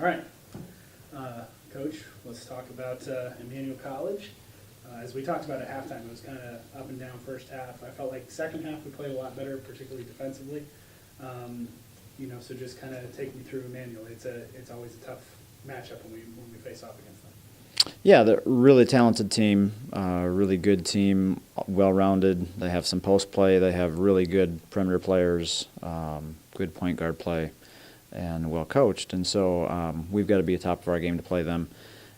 All right, Coach, let's talk about Emmanuel College. As we talked about at halftime, it was kind of up and down first half. I felt like second half we played a lot better, particularly defensively. So just kind of take me through Emmanuel. It's always a tough matchup when we face off against them. Yeah, they're a really talented team, really good team, well-rounded. They have some post play. They have really good perimeter players, good point guard play, and well coached. And so we've got to be at the top of our game to play them.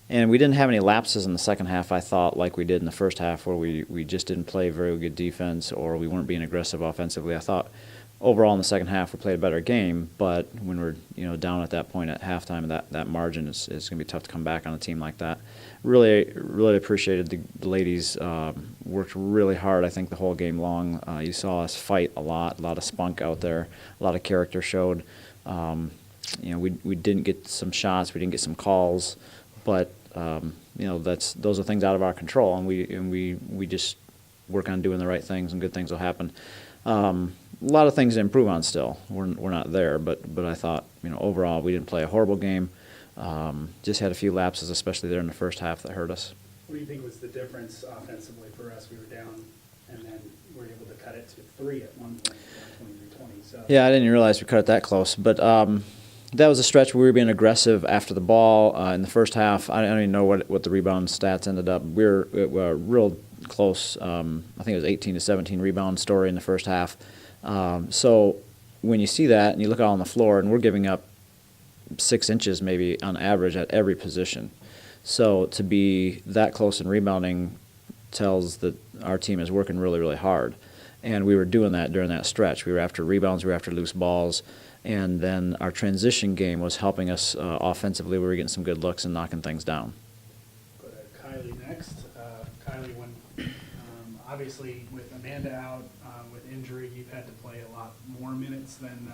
And we didn't have any lapses in the second half, I thought, like we did in the first half, where we just didn't play very good defense or we weren't being aggressive offensively. I thought overall in the second half we played a better game, but when we're down at that point at halftime, that margin is going to be tough to come back on a team like that. Really appreciated the ladies. Worked really hard, I think, the whole game long. You saw us fight a lot of spunk out there, a lot of character showed. We didn't get some shots, we didn't get some calls, but those are things out of our control, and we just work on doing the right things, and good things will happen. A lot of things to improve on still. We're not there, but I thought overall we didn't play a horrible game. Just had a few lapses, especially there in the first half, that hurt us. What do you think was the difference offensively for us? We were down, and then we were able to cut it to 3 at one point, 23-20. So yeah, I didn't realize we cut it that close, but that was a stretch where we were being aggressive after the ball in the first half. I don't even know what the rebound stats ended up. We were real close. I think it was 18 to 17 rebound story in the first half. So when you see that and you look out on the floor, and we're giving up 6 inches maybe on average at every position. So to be that close in rebounding tells that our team is working really, really hard. And we were doing that during that stretch. We were after rebounds, we were after loose balls, and then our transition game was helping us offensively. We were getting some good looks and knocking things down. Go to Kylie next. Kylie, when obviously with Amanda out with injury, you've had to play a lot more minutes than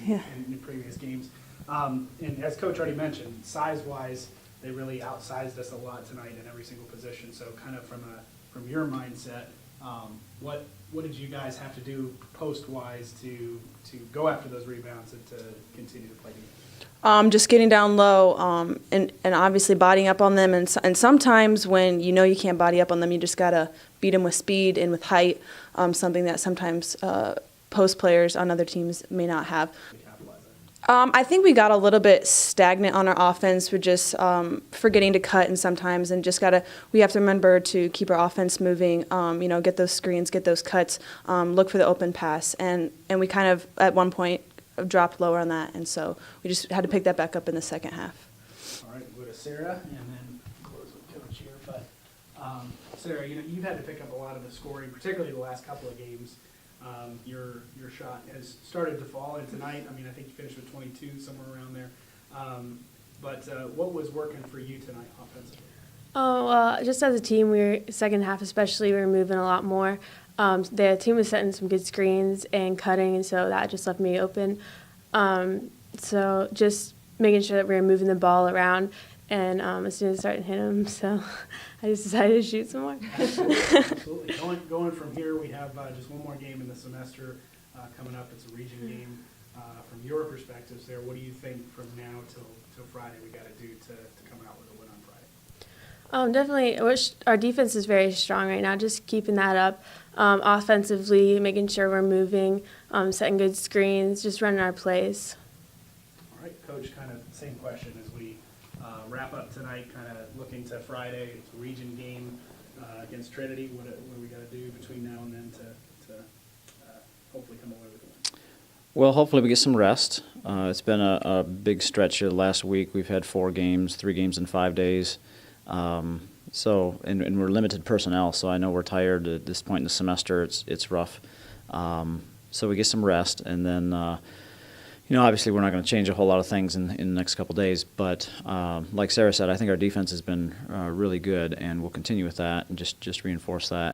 in previous games. And as Coach already mentioned, size-wise, they really outsized us a lot tonight in every single position. So kind of from your mindset, what did you guys have to do post-wise to go after those rebounds and to continue to play defense? Just getting down low and obviously bodying up on them. And sometimes when you know you can't body up on them, you just got to beat them with speed and with height, something that sometimes post players on other teams may not have. I think we got a little bit stagnant on our offense. We're just forgetting to cut, and sometimes, and we have to remember to keep our offense moving. Get those screens, get those cuts, look for the open pass, and we kind of at one point dropped lower on that, and so we just had to pick that back up in the second half. All right, we'll go to Sarah, and then close with Coach here. But Sarah, you've had to pick up a lot of the scoring, particularly the last couple of games. Your shot has started to fall, and tonight, I think you finished with 22, somewhere around there. But what was working for you tonight offensively? Just as a team, second half especially, we were moving a lot more. The team was setting some good screens and cutting, and so that just left me open. So just making sure that we were moving the ball around, and as soon as I started hitting them, so I just decided to shoot some more. Absolutely. Going from here, we have just one more game in the semester coming up. It's a region game. From your perspective, Sarah, what do you think from now till Friday we got to do to come out with a win on Friday? Definitely. Our defense is very strong right now. Just keeping that up. Offensively, making sure we're moving, setting good screens, just running our plays. All right, Coach, kind of same question as we wrap up tonight, kind of looking to Friday. It's a region game against Trinity. What do we got to do between now and then to hopefully come away with a win? Well, hopefully we get some rest. It's been a big stretch here last week. We've had 4 games, 3 games in 5 days. And we're limited personnel, so I know we're tired at this point in the semester. It's rough. So we get some rest, and then obviously we're not going to change a whole lot of things in the next couple days. But like Sarah said, I think our defense has been really good, and we'll continue with that and just reinforce that.